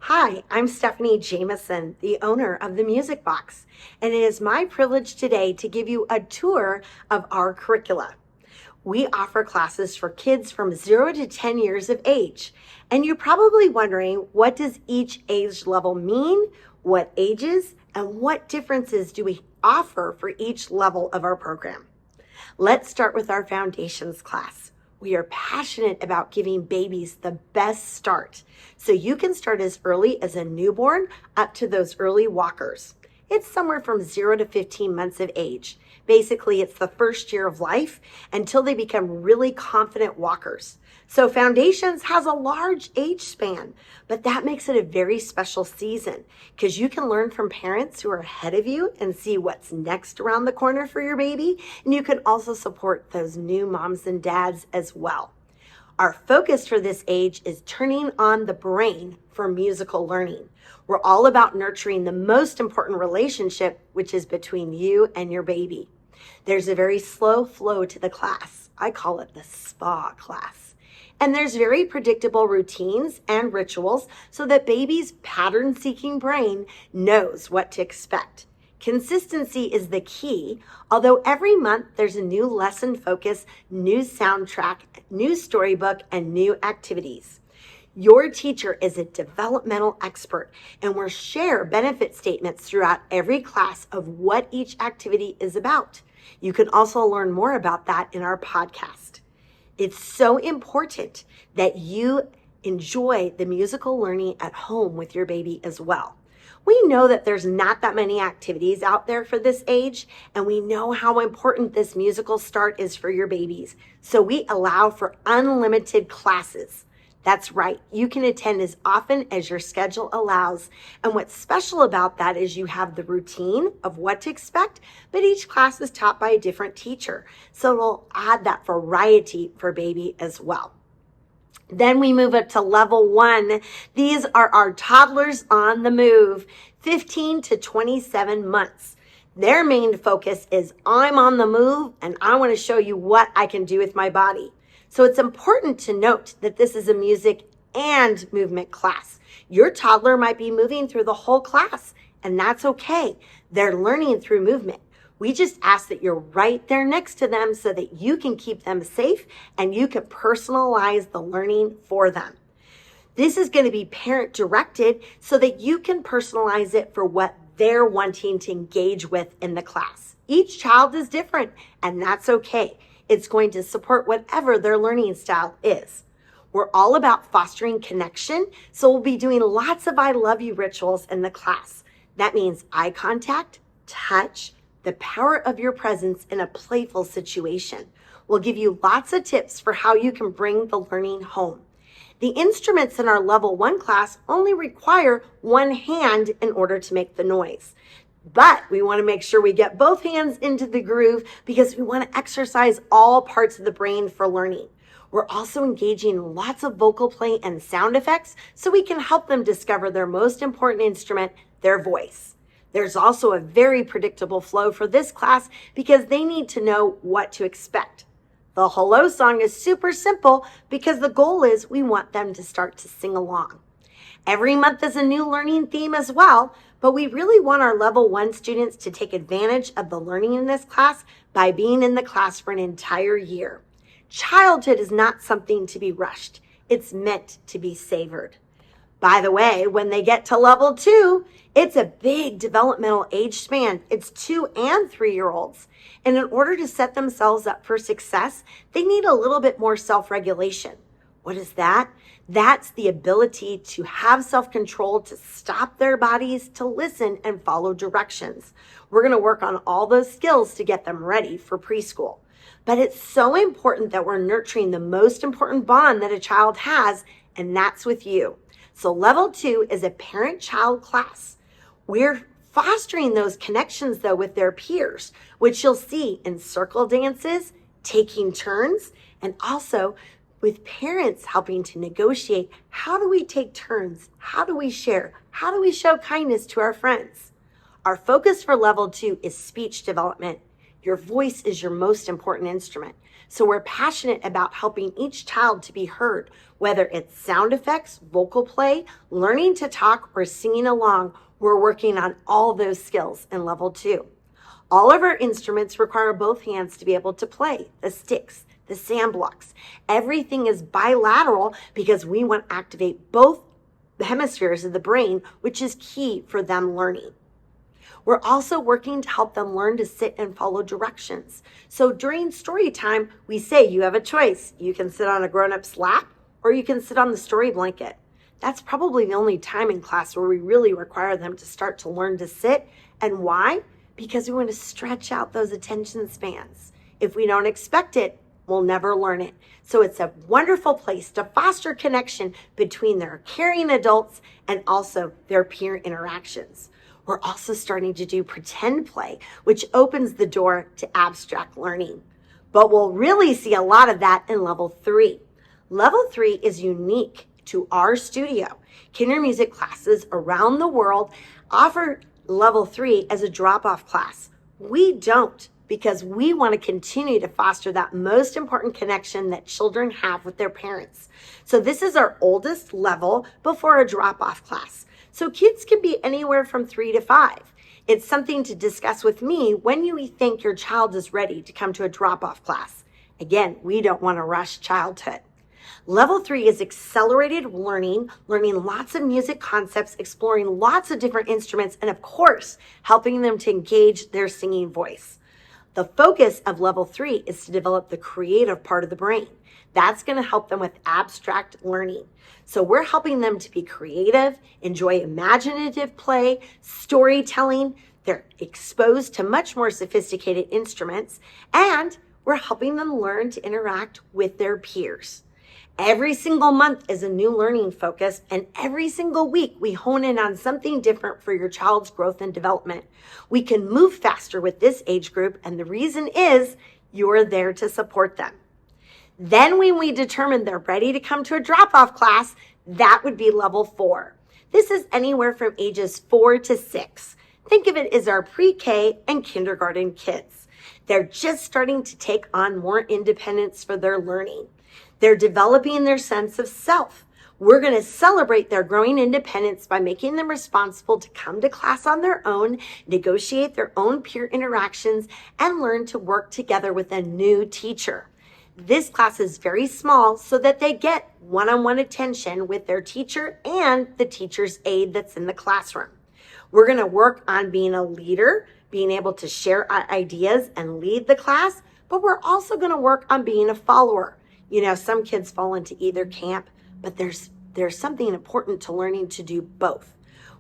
Hi, I'm Stephanie Jameson, the owner of the Musik Box, and it is my privilege today to give you a tour of our curricula. We offer classes for kids from 0 to 10 years of age, and you're probably wondering, what does each age level mean, what ages, and what differences do we offer for each level of our program? Let's start with our foundations class. We are passionate about giving babies the best start, so you can start as early as a newborn up to those early walkers. It's somewhere from 0 to 15 months of age. Basically, it's the first year of life until they become really confident walkers. So Foundations has a large age span, but that makes it a very special season because you can learn from parents who are ahead of you and see what's next around the corner for your baby. And you can also support those new moms and dads as well. Our focus for this age is turning on the brain for musical learning. We're all about nurturing the most important relationship, which is between you and your baby. There's a very slow flow to the class. I call it the spa class. And there's very predictable routines and rituals so that baby's pattern-seeking brain knows what to expect. Consistency is the key, although every month there's a new lesson focus, new soundtrack, new storybook, and new activities. Your teacher is a developmental expert and will share benefit statements throughout every class of what each activity is about. You can also learn more about that in our podcast. It's so important that you enjoy the musical learning at home with your baby as well. We know that there's not that many activities out there for this age, and we know how important this musical start is for your babies. So we allow for unlimited classes. That's right, you can attend as often as your schedule allows. And what's special about that is you have the routine of what to expect, but each class is taught by a different teacher. So it'll add that variety for baby as well. Then we move up to level 1. These are our toddlers on the move, 15 to 27 months. Their main focus is I'm on the move and I want to show you what I can do with my body. So it's important to note that this is a music and movement class. Your toddler might be moving through the whole class, and that's okay. They're learning through movement. We just ask that you're right there next to them so that you can keep them safe and you can personalize the learning for them. This is going to be parent directed so that you can personalize it for what they're wanting to engage with in the class. Each child is different, and that's okay. It's going to support whatever their learning style is. We're all about fostering connection, so we'll be doing lots of I love you rituals in the class. That means eye contact, touch, the power of your presence in a playful situation. We'll give you lots of tips for how you can bring the learning home. The instruments in our level 1 class only require one hand in order to make the noise. But we want to make sure we get both hands into the groove because we want to exercise all parts of the brain for learning. We're also engaging lots of vocal play and sound effects so we can help them discover their most important instrument, their voice. There's also a very predictable flow for this class because they need to know what to expect. The hello song is super simple because the goal is we want them to start to sing along. Every month is a new learning theme as well, but we really want our level 1 students to take advantage of the learning in this class by being in the class for an entire year. Childhood is not something to be rushed. It's meant to be savored. By the way, when they get to level 2, it's a big developmental age span. It's 2 and 3-year-olds. And in order to set themselves up for success, they need a little bit more self-regulation. What is that? That's the ability to have self-control, to stop their bodies, to listen and follow directions. We're going to work on all those skills to get them ready for preschool. But it's so important that we're nurturing the most important bond that a child has, and that's with you. So level 2 is a parent-child class. We're fostering those connections, though, with their peers, which you'll see in circle dances, taking turns, and also with parents helping to negotiate, how do we take turns? How do we share? How do we show kindness to our friends? Our focus for level 2 is speech development. Your voice is your most important instrument. So we're passionate about helping each child to be heard, whether it's sound effects, vocal play, learning to talk, or singing along. We're working on all those skills in level 2. All of our instruments require both hands to be able to play, the sticks, the sand blocks. Everything is bilateral because we want to activate both the hemispheres of the brain, which is key for them learning. We're also working to help them learn to sit and follow directions. So during story time, we say you have a choice. You can sit on a grown-up's lap or you can sit on the story blanket. That's probably the only time in class where we really require them to start to learn to sit. And why? Because we want to stretch out those attention spans. If we don't expect it, we'll never learn it. So it's a wonderful place to foster connection between their caring adults and also their peer interactions. We're also starting to do pretend play, which opens the door to abstract learning. But we'll really see a lot of that in level 3. Level 3 is unique to our studio. Kinder music classes around the world offer level 3 as a drop-off class. We don't, because we want to continue to foster that most important connection that children have with their parents. So this is our oldest level before a drop-off class. So kids can be anywhere from 3 to 5. It's something to discuss with me when you think your child is ready to come to a drop-off class. Again, we don't want to rush childhood. Level 3 is accelerated learning lots of music concepts, exploring lots of different instruments, and of course, helping them to engage their singing voice. The focus of level 3 is to develop the creative part of the brain. That's going to help them with abstract learning. So we're helping them to be creative, enjoy imaginative play, storytelling. They're exposed to much more sophisticated instruments, and we're helping them learn to interact with their peers. Every single month is a new learning focus, and every single week we hone in on something different for your child's growth and development. We can move faster with this age group, and the reason is you're there to support them. Then when we determine they're ready to come to a drop-off class, that would be level 4. This is anywhere from ages 4 to 6. Think of it as our pre-K and kindergarten kids. They're just starting to take on more independence for their learning. They're developing their sense of self. We're going to celebrate their growing independence by making them responsible to come to class on their own, negotiate their own peer interactions, and learn to work together with a new teacher. This class is very small so that they get one-on-one attention with their teacher and the teacher's aide that's in the classroom. We're going to work on being a leader, being able to share ideas and lead the class, but we're also going to work on being a follower. You know, some kids fall into either camp, but there's something important to learning to do both.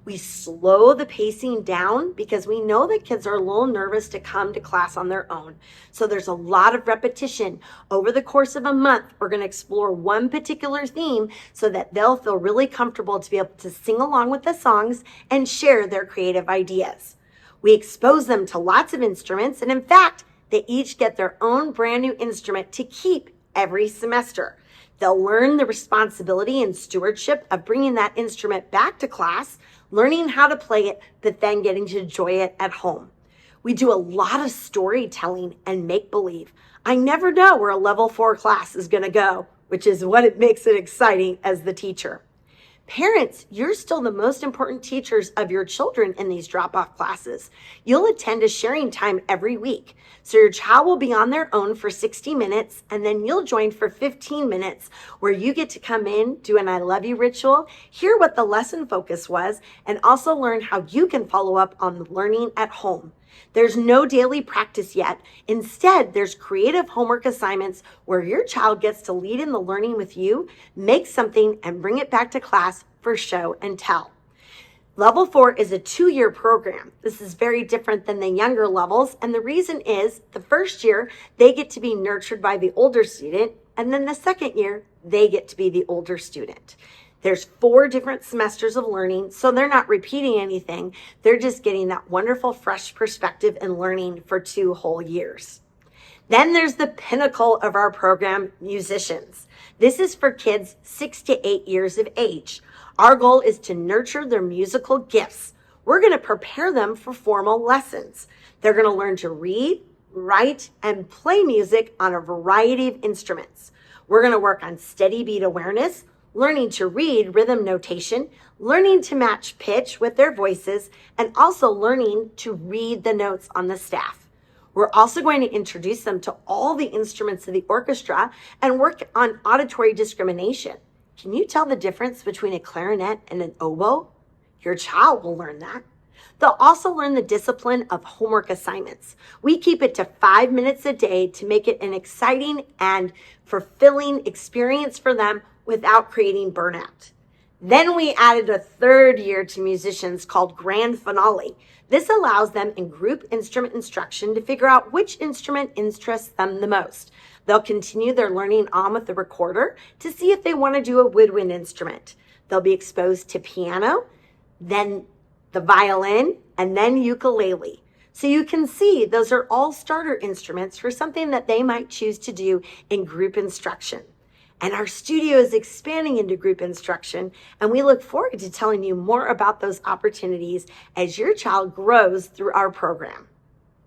We slow the pacing down because we know that kids are a little nervous to come to class on their own. So there's a lot of repetition. Over the course of a month, we're going to explore one particular theme so that they'll feel really comfortable to be able to sing along with the songs and share their creative ideas. We expose them to lots of instruments, and in fact, they each get their own brand new instrument to keep every semester. They'll learn the responsibility and stewardship of bringing that instrument back to class, learning how to play it, but then getting to enjoy it at home. We do a lot of storytelling and make-believe. I never know where a level 4 class is going to go, which is what it makes it exciting as the teacher. Parents, you're still the most important teachers of your children in these drop-off classes. You'll attend a sharing time every week. So your child will be on their own for 60 minutes, and then you'll join for 15 minutes where you get to come in, do an I love you ritual, hear what the lesson focus was, and also learn how you can follow up on learning at home. There's no daily practice yet. Instead, there's creative homework assignments where your child gets to lead in the learning with you, make something, and bring it back to class for show and tell. Level 4 is a 2-year program. This is very different than the younger levels, and the reason is the first year, they get to be nurtured by the older student, and then the second year, they get to be the older student. There's 4 different semesters of learning, so they're not repeating anything. They're just getting that wonderful, fresh perspective and learning for 2 whole years. Then there's the pinnacle of our program, musicians. This is for kids 6 to 8 years of age. Our goal is to nurture their musical gifts. We're going to prepare them for formal lessons. They're going to learn to read, write, and play music on a variety of instruments. We're going to work on steady beat awareness, learning to read rhythm notation, learning to match pitch with their voices, and also learning to read the notes on the staff. We're also going to introduce them to all the instruments of the orchestra and work on auditory discrimination. Can you tell the difference between a clarinet and an oboe? Your child will learn that. They'll also learn the discipline of homework assignments. We keep it to 5 minutes a day to make it an exciting and fulfilling experience for them without creating burnout. Then we added a third year to musicians called Grand Finale. This allows them in group instrument instruction to figure out which instrument interests them the most. They'll continue their learning on with the recorder to see if they want to do a woodwind instrument. They'll be exposed to piano, then the violin, and then ukulele. So you can see those are all starter instruments for something that they might choose to do in group instruction. And our studio is expanding into group instruction, and we look forward to telling you more about those opportunities as your child grows through our program.